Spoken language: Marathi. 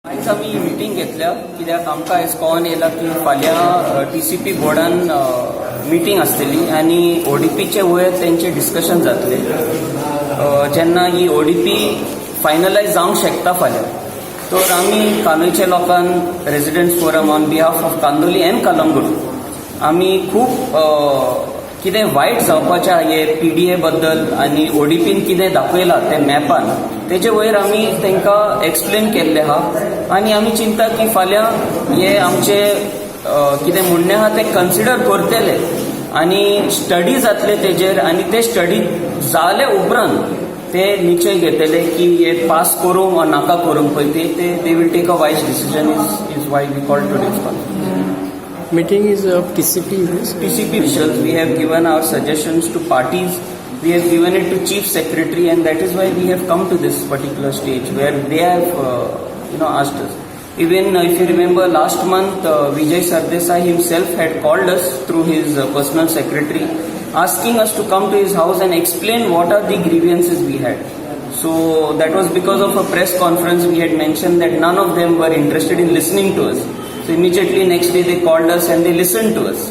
आयज आमी मिटींग घेतल्या कित्याक आमकां एज कळोन येयला की फाल्यां TCP बोर्डान मिटींग आसतली आनी ODPचे वयर तेंचे डिस्कशन जातले जेन्ना ही ODP फायनलायज जावंक शकता फाल्यां. तर आमी कांदोलीच्या लोकांन residents forum on behalf of Candolim end Calangute आमी खूब कितें वायट जावपाच्या हे PDA बद्दल आनी ODPन कितें दाखयलां ते मॅपान तेजे वयर आमी तांकां एक्सप्लेन केल्ले आहा आनी आमी चिंता की फाल्यां हे आमचे कितें म्हणणें आहा तें कन्सिडर करतले आनी स्टडी जातले तेजेर आनी ते स्टडी जाले उपरांत ते निश्चय घेतले की हे पास करूंक वा नाका करूंक पळय ते they will take a wise decision is why we call today's conference. Meeting is of TCP. TCP officials, we have given our suggestions to parties, we have given it to Chief Secretary, and that is why we have come to this particular stage where they have asked us. Even if you remember last month, Vijay Sardesai himself had called us through his personal secretary, asking us to come to his house and explain what are the grievances we had. So that was because of a press conference we had mentioned that none of them were interested in listening to us. So immediately next day they called us and they listened to us.